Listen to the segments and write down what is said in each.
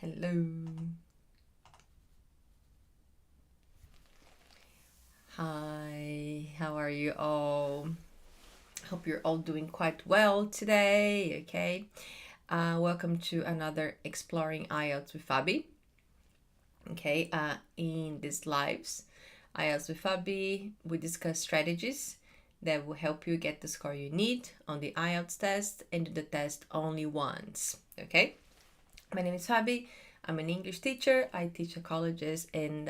Hello. Hi, how are you all? Hope you're all doing quite well today, okay? Welcome to another Exploring IELTS with Fabi. Okay, in these lives, IELTS with Fabi, we discuss strategies that will help you get the score you need on the IELTS test and do the test only once, okay? My name is Fabi. I'm an English teacher. I teach at colleges and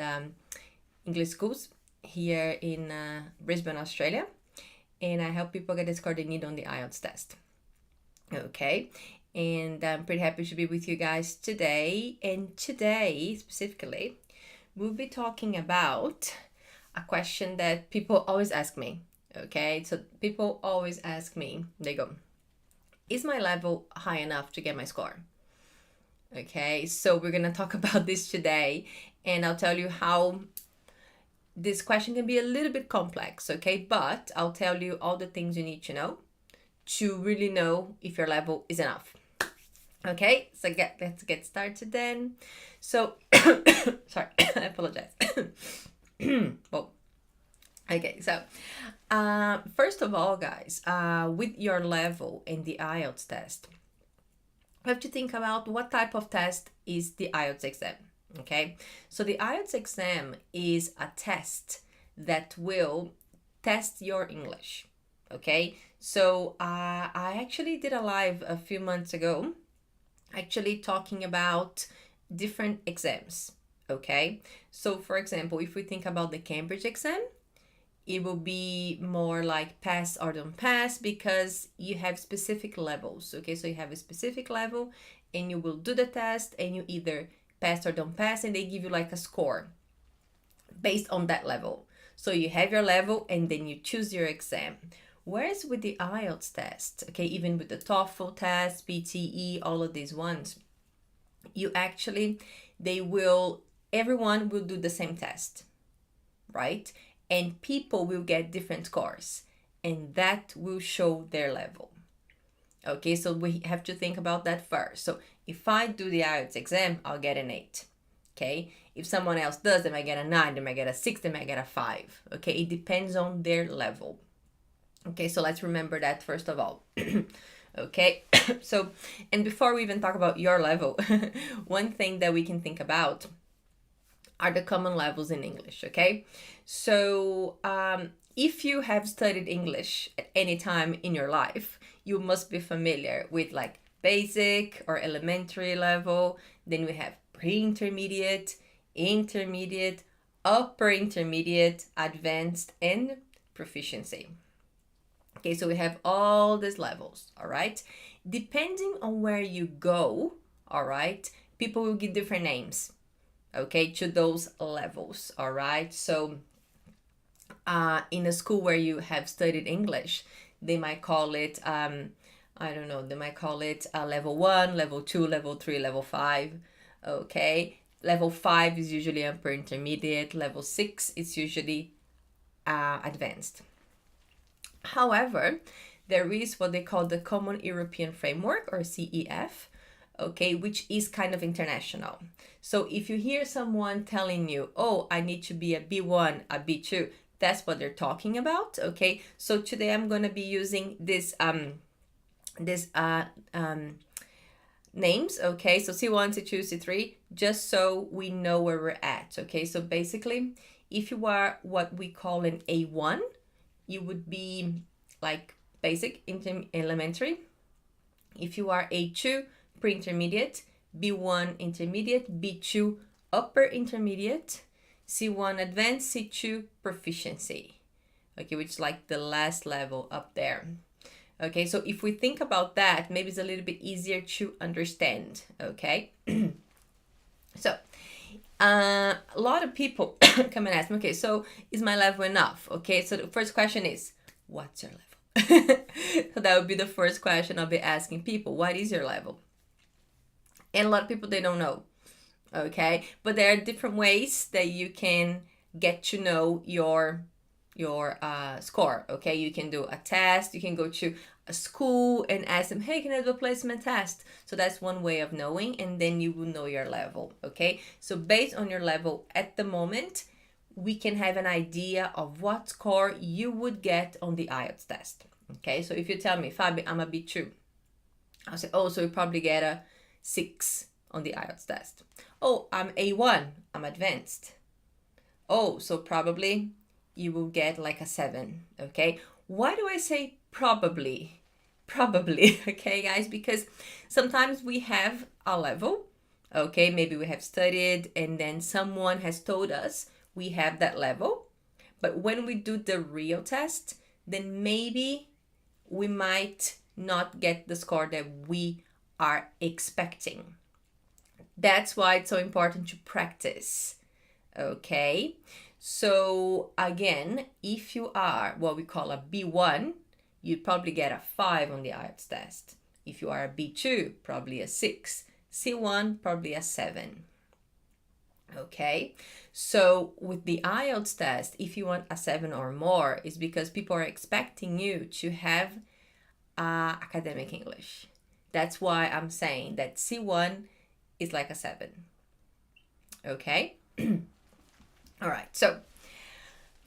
English schools here in Brisbane, Australia. And I help people get the score they need on the IELTS test. Okay. And I'm pretty happy to be with you guys today. And today, specifically, we'll be talking about a question that people always ask me. Okay. So people always ask me, they go, is my level high enough to get my score? Okay, so we're gonna talk about this today, and I'll tell you how this question can be a little bit complex, okay? But I'll tell you all the things you need to know to really know if your level is enough. Okay, so let's get started then. So, sorry, I apologize. Well, okay, so first of all, guys, with your level in the IELTS test, you have to think about what type of test is the IELTS exam, okay? So the IELTS exam is a test that will test your English, okay? So I actually did a live a few months ago, actually talking about different exams, okay? So for example, if we think about the Cambridge exam, it will be more like pass or don't pass because you have specific levels, okay? So you have a specific level and you will do the test and you either pass or don't pass, and they give you like a score based on that level. So you have your level and then you choose your exam. Whereas with the IELTS test, okay, even with the TOEFL test, PTE, all of these ones, you actually, everyone will do the same test, right? And people will get different scores, and that will show their level. Okay, so we have to think about that first. So if I do the IELTS exam, I'll get an 8. Okay, if someone else does, they might get a 9, they might get a 6, they might get a 5. Okay, it depends on their level. Okay, so let's remember that first of all. Okay, so, and before we even talk about your level, one thing that we can think about are the common levels in English, okay? So if you have studied English at any time in your life, you must be familiar with like basic or elementary level. Then we have pre-intermediate, intermediate, upper intermediate, advanced, and proficiency. Okay, so we have all these levels, all right? Depending on where you go, all right, people will give different names, okay, to those levels, all right? So in a school where you have studied English, they might call it, I don't know, they might call it level 1, level 2, level 3, level 5, okay? Level 5 is usually upper intermediate, level 6 is usually advanced. However, there is what they call the Common European Framework, or CEF, okay, which is kind of international. So if you hear someone telling you, oh, I need to be a B1, a B2, that's what they're talking about, okay? So today I'm going to be using this names, okay? So C1, C2, C3, just so we know where we're at, okay? So basically, if you are what we call an A1, you would be like basic, elementary. If you are A2, pre-intermediate, B1 intermediate, B2 upper intermediate, C1 advanced, C2 proficiency, okay, which is like the last level up there. Okay, so if we think about that, maybe it's a little bit easier to understand, okay? So a lot of people come and ask me, okay, so is my level enough? Okay, so the first question is, what's your level? So that would be the first question I'll be asking people. What is your level? And a lot of people, they don't know, okay? But there are different ways that you can get to know your score, okay? You can do a test, you can go to a school and ask them, hey, can I do a placement test? So that's one way of knowing, and then you will know your level, okay? So based on your level at the moment, we can have an idea of what score you would get on the IELTS test, okay? So if you tell me, Fabi, I'm a B2, I'll say, oh, so you probably get a 6 on the IELTS test. Oh, I'm A1, I'm advanced. Oh, so probably you will get like a 7, okay? Why do I say probably? Probably, okay, guys? Because sometimes we have a level, okay? Maybe we have studied and then someone has told us we have that level. But when we do the real test, then maybe we might not get the score that we are expecting. That's why it's so important to practice, okay? So again, if you are what we call a B1, you'd probably get a 5 on the IELTS test. If you are a B2, probably a 6. C1, probably a 7. Okay, so with the IELTS test, if you want a 7 or more, it's because people are expecting you to have academic English. That's why I'm saying that C1 is like a 7. Okay? All right, so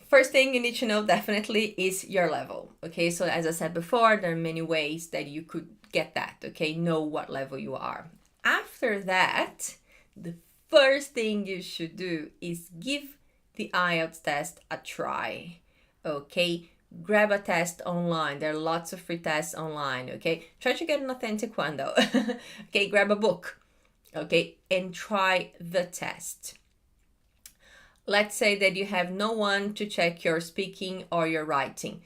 first thing you need to know definitely is your level. Okay, so as I said before, there are many ways that you could get that. Okay, know what level you are. After that, the first thing you should do is give the IELTS test a try. Okay, grab a test online. There are lots of free tests online. Okay, try to get an authentic one though. Okay, grab a book. Okay, and try the test. Let's say that you have no one to check your speaking or your writing.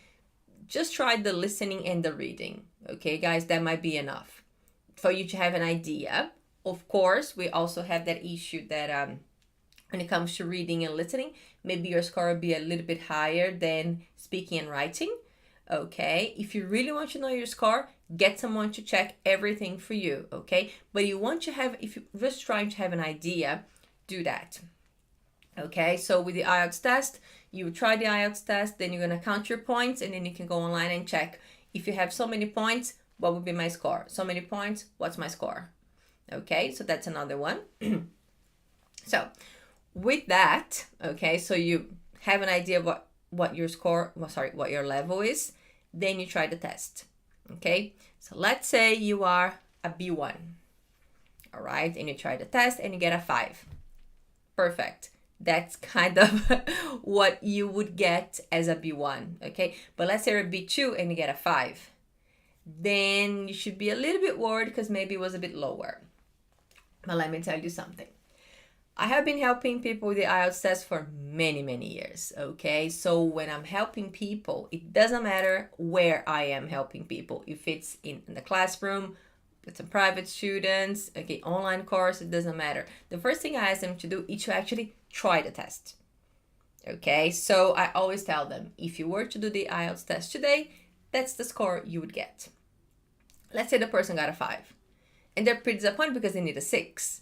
Just try the listening and the reading. Okay, guys, that might be enough for you to have an idea. Of course, we also have that issue that when it comes to reading and listening, maybe your score will be a little bit higher than speaking and writing. Okay, if you really want to know your score, get someone to check everything for you. Okay, but you want to have, if you're just trying to have an idea, do that. Okay, so with the IELTS test, you try the IELTS test, then you're going to count your points, and then you can go online and check. If you have so many points, what would be my score? So many points, what's my score? Okay, so that's another one. So with that, okay, so you have an idea of what your score, what your level is, then you try the test. Okay, so let's say you are a B1. All right, and you try the test and you get a 5. Perfect. That's kind of what you would get as a B1, okay? But let's say you're a B2 and you get a 5. Then you should be a little bit worried because maybe it was a bit lower. But let me tell you something. I have been helping people with the IELTS test for many, many years, okay? So when I'm helping people, it doesn't matter where I am helping people. If it's in the classroom, with some private students, okay, online course, it doesn't matter. The first thing I ask them to do is to actually try the test. Okay, so I always tell them, if you were to do the IELTS test today, that's the score you would get. Let's say the person got a 5 and they're pretty disappointed because they need a 6.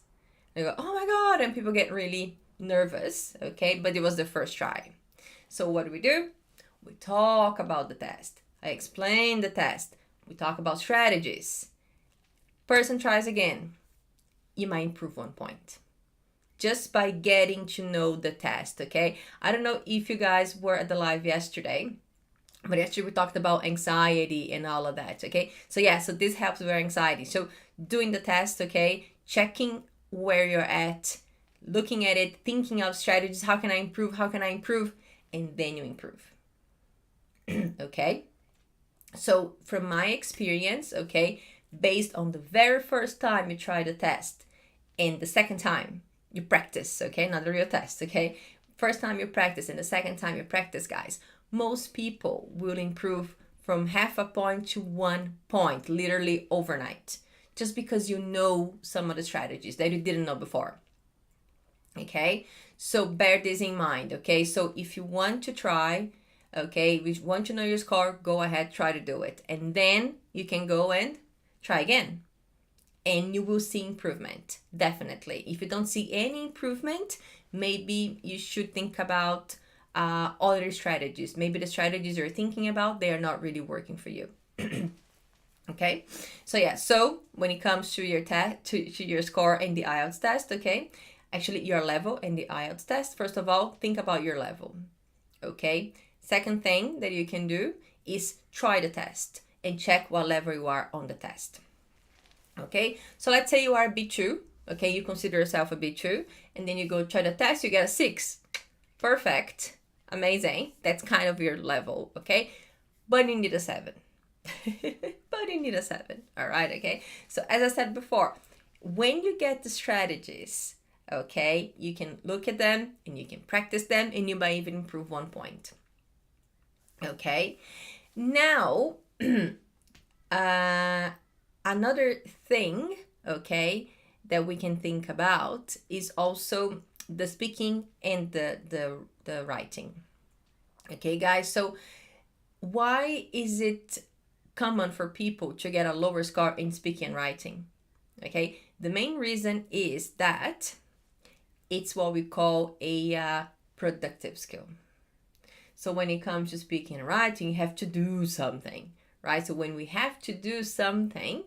They go, oh my God, and people get really nervous, okay, but it was the first try. So what do? We talk about the test. I explain the test. We talk about strategies. Person tries again. You might improve 1 point just by getting to know the test, okay? I don't know if you guys were at the live yesterday, but yesterday we talked about anxiety and all of that, okay? So yeah, so this helps with anxiety. So doing the test, okay? Checking where you're at, looking at it, thinking of strategies. How can I improve? How can I improve? And then you improve, okay? So from my experience, okay, based on the very first time you try the test and the second time you practice, okay, not the real test, okay, first time you practice and the second time you practice, guys, most people will improve from half a point to 1 point literally overnight, just because you know some of the strategies that you didn't know before. Okay, so bear this in mind. Okay, so if you want to try, okay, if you want to know your score, go ahead, try to do it, and then you can go and try again, and you will see improvement, definitely. If you don't see any improvement, maybe you should think about other strategies. Maybe the strategies you're thinking about, they are not really working for you. Okay, so yeah, so when it comes to your test, to your score in the IELTS test, okay, actually your level in the IELTS test, first of all, think about your level. Okay, second thing that you can do is try the test and check what level you are on the test. Okay, so let's say you are B2, okay, you consider yourself a B2, and then you go try the test, you get a 6. Perfect, amazing, that's kind of your level, okay, but you need a 7. But you need a 7, all right, okay, so as I said before, when you get the strategies, okay, you can look at them and you can practice them and you might even improve 1 point. Okay, now another thing, okay, that we can think about is also the speaking and the writing. Okay, guys, so why is it common for people to get a lower score in speaking and writing? Okay, the main reason is that it's what we call a productive skill. So when it comes to speaking and writing, you have to do something, right? So when we have to do something,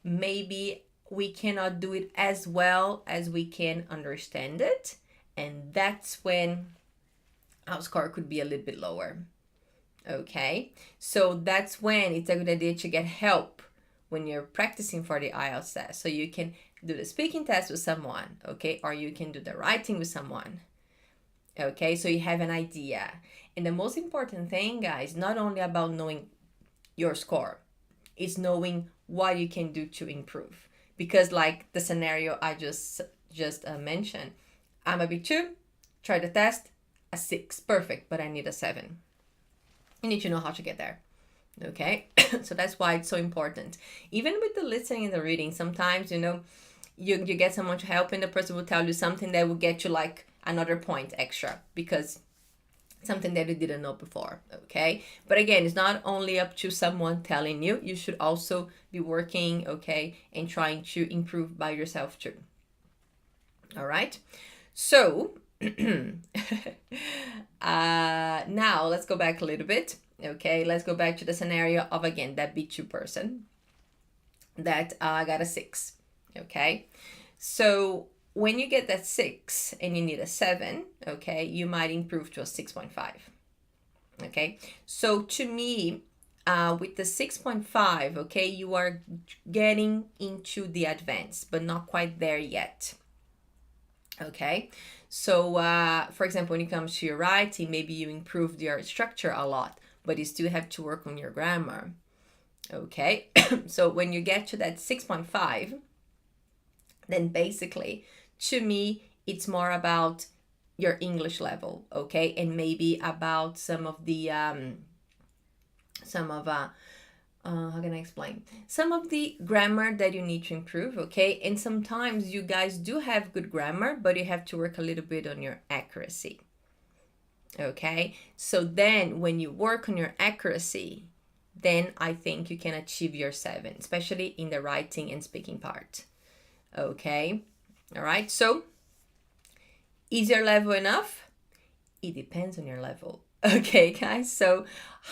maybe we cannot do it as well as we can understand it. And that's when our score could be a little bit lower. Okay, so that's when it's a good idea to get help when you're practicing for the IELTS test. So you can do the speaking test with someone, okay, or you can do the writing with someone. Okay, so you have an idea. And the most important thing, guys, not only about knowing your score, it's knowing what you can do to improve. Because like the scenario I just mentioned, I'm a B2, try the test, a 6, perfect, but I need a 7. You need to know how to get there. Okay, so that's why it's so important. Even with the listening and the reading, sometimes, you know, you get someone to help and the person will tell you something that will get you like another point extra because something that you didn't know before. Okay, but again, it's not only up to someone telling you, you should also be working, okay, and trying to improve by yourself too. All right, so now let's go back a little bit. Okay, let's go back to the scenario of, again, that B2 person that got a 6. Okay, so when you get that 6 and you need a 7, okay, you might improve to a 6.5. Okay, so to me, with the 6.5, okay, you are getting into the advanced, but not quite there yet. Okay, so for example, when it comes to your writing, maybe you improved your structure a lot, but you still have to work on your grammar. Okay, so when you get to that 6.5, then basically, to me, it's more about your English level, okay, and maybe about some of how can I explain? Some of the grammar that you need to improve, okay? And sometimes you guys do have good grammar, but you have to work a little bit on your accuracy, okay? So then when you work on your accuracy, then I think you can achieve your 7, especially in the writing and speaking part, okay? All right, so is your level enough? It depends on your level. Okay, guys, so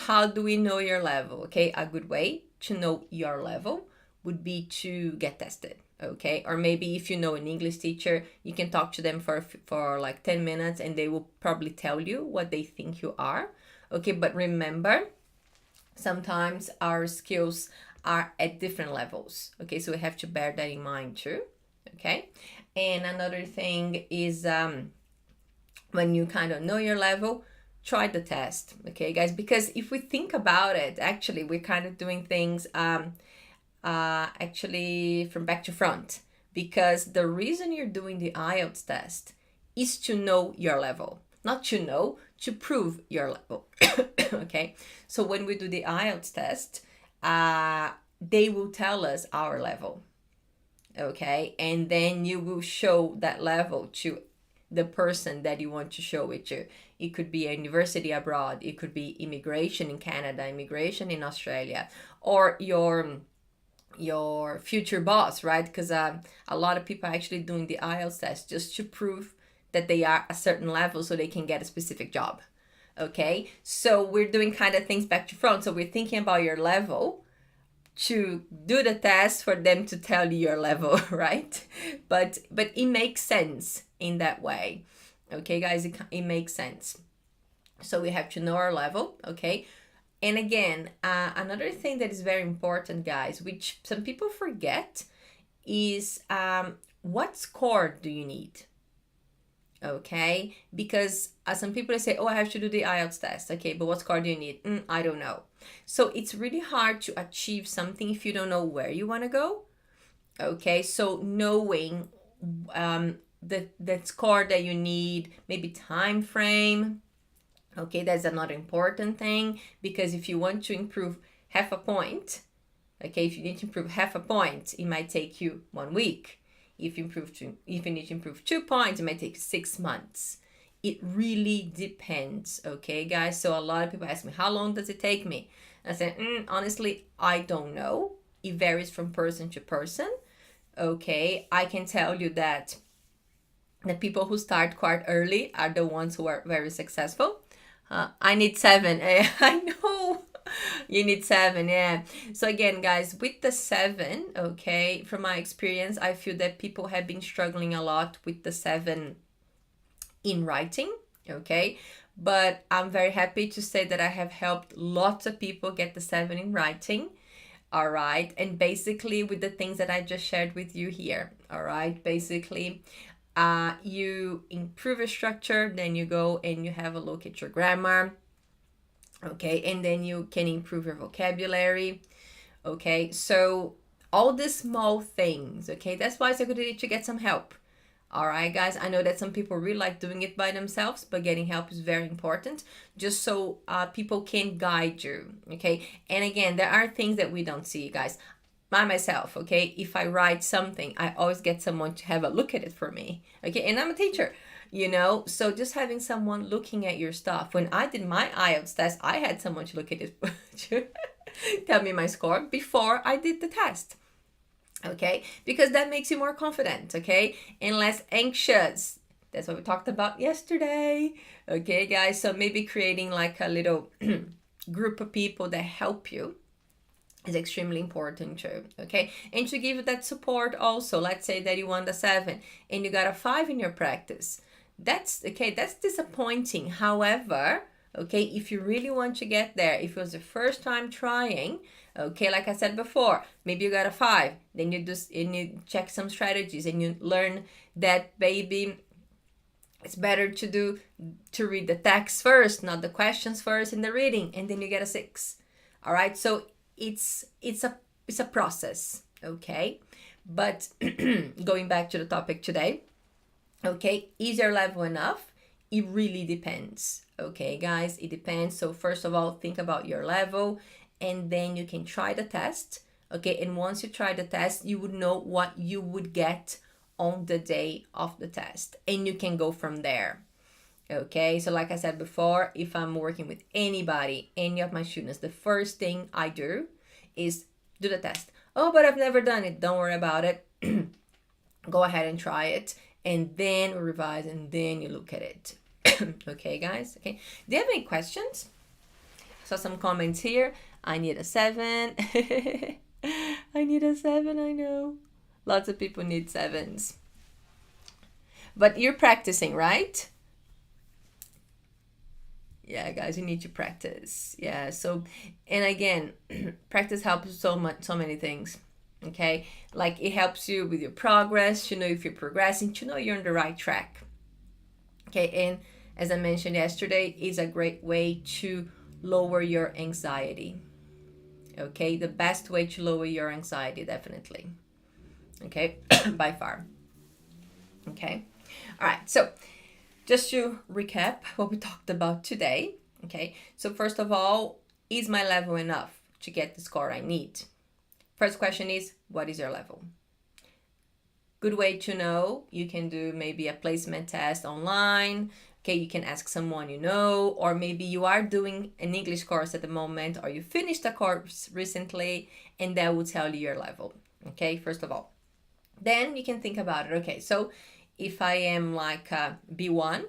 how do we know your level? Okay, a good way to know your level would be to get tested, okay? Or maybe if you know an English teacher, you can talk to them for like 10 minutes and they will probably tell you what they think you are, okay? But remember, sometimes our skills are at different levels, okay? So we have to bear that in mind too, okay? And another thing is when you kind of know your level, try the test, okay, guys? Because if we think about it, actually, we're kind of doing things actually from back to front. Because the reason you're doing the IELTS test is to know your level. Not to know, to prove your level, okay? So when we do the IELTS test, they will tell us our level, okay? And then you will show that level to the person that you want to show it to. It could be a university abroad, it could be immigration in Canada, immigration in Australia, or your future boss, right? Because a lot of people are actually doing the IELTS test just to prove that they are a certain level so they can get a specific job. Okay, so we're doing kind of things back to front. So we're thinking about your level to do the test for them to tell you your level, right? But it makes sense in that way. Okay, guys, it makes sense. So we have to know our level, okay? And again, another thing that is very important, guys, which some people forget, is what score do you need? Okay, because some people say, oh, I have to do the IELTS test. Okay, but what score do you need? I don't know. So it's really hard to achieve something if you don't know where you want to go. Okay, so knowing the score that you need, maybe time frame. Okay, that's another important thing, because if you want to improve half a point, okay, if you need to improve half a point, it might take you 1 week. If you need to improve 2 points, it might take 6 months. It really depends, okay, guys? So a lot of people ask me, how long does it take me? I said, honestly, I don't know. It varies from person to person, okay? I can tell you that the people who start quite early are the ones who are very successful. I need 7. I know. You need 7, yeah. So again, guys, with the 7, okay, from my experience, I feel that people have been struggling a lot with the 7 in writing, okay? But I'm very happy to say that I have helped lots of people get the 7 in writing, all right? And basically with the things that I just shared with you here, all right? Basically, you improve your structure, then you go and you have a look at your grammar, okay, and then you can improve your vocabulary, okay? So all the small things, okay, that's why it's a good idea to get some help. All right, guys, I know that some people really like doing it by themselves, but getting help is very important, just so people can guide you, okay? And again, there are things that we don't see, guys. By myself, okay, if I write something, I always get someone to have a look at it for me, okay? And I'm a teacher, you know, so just having someone looking at your stuff. When I did my IELTS test, I had someone to look at it to tell me my score before I did the test, okay? Because that makes you more confident, okay, and less anxious. That's what we talked about yesterday, okay, guys? So maybe creating like a little group of people that help you is extremely important too, okay? And to give you that support also. Let's say that you want a 7 and you got a 5 in your practice. That's okay, that's disappointing. However, okay, if you really want to get there, if it was the first time trying, okay, like I said before, maybe you got a 5, then you check some strategies and you learn that maybe it's better to read the text first, not the questions first in the reading, and then you get a 6. All right, so it's a process, okay? But going back to the topic today, okay, is your level enough? It really depends, okay, guys? It depends. So first of all, think about your level, and then you can try the test, okay? And once you try the test, you would know what you would get on the day of the test, and you can go from there. Okay, so like I said before, if I'm working with anybody, any of my students, the first thing I do is do the test. Oh, but I've never done it. Don't worry about it. Go ahead and try it, and then revise, and then you look at it. Okay, guys? Okay. Do you have any questions? I saw some comments here. I need a 7. I need a 7, I know. Lots of people need 7s. But you're practicing, right? Yeah, guys, you need to practice. Yeah, so, and again, practice helps so many things, okay? Like it helps you with your progress, to know if you're progressing, to know you're on the right track, okay? And as I mentioned yesterday, is a great way to lower your anxiety, okay? The best way to lower your anxiety, definitely, okay? By far, okay? All right, so just to recap what we talked about today, okay? So first of all, is my level enough to get the score I need? First question is, what is your level? Good way to know, you can do maybe a placement test online, okay? You can ask someone you know, or maybe you are doing an English course at the moment, or you finished a course recently, and that will tell you your level, okay? First of all. Then you can think about it, okay? So if I am like a B1,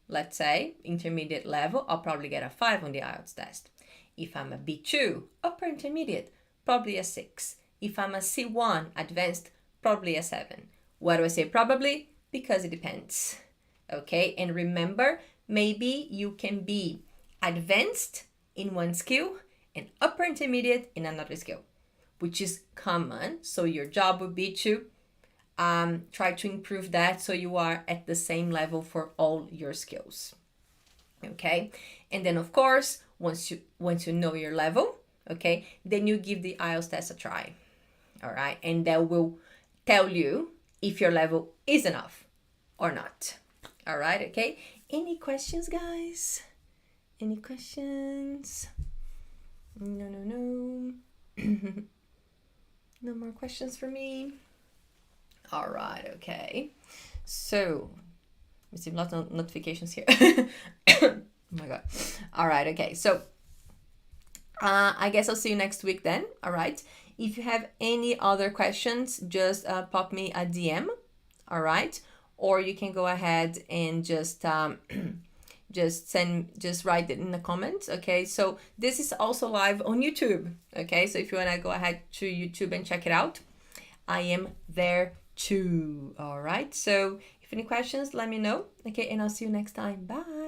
let's say, intermediate level, I'll probably get a 5 on the IELTS test. If I'm a B2, upper intermediate, Probably a 6. If I'm a C1 advanced, probably a 7. Why do I say probably? Because it depends. Okay, and remember, maybe you can be advanced in one skill and upper intermediate in another skill, which is common. So your job would be to try to improve that so you are at the same level for all your skills. Okay, and then of course, once you know your level, okay, then you give the IELTS test a try. All right, and that will tell you if your level is enough or not. All right, okay. Any questions, guys? Any questions? No. No more questions for me. All right, okay. So, receiving lots of notifications here. Oh my god. All right, okay. So, I guess I'll see you next week then. All right. If you have any other questions, just pop me a DM. All right. Or you can go ahead and just write it in the comments. Okay. So this is also live on YouTube. Okay. So if you want to go ahead to YouTube and check it out, I am there too. All right. So if any questions, let me know. Okay. And I'll see you next time. Bye.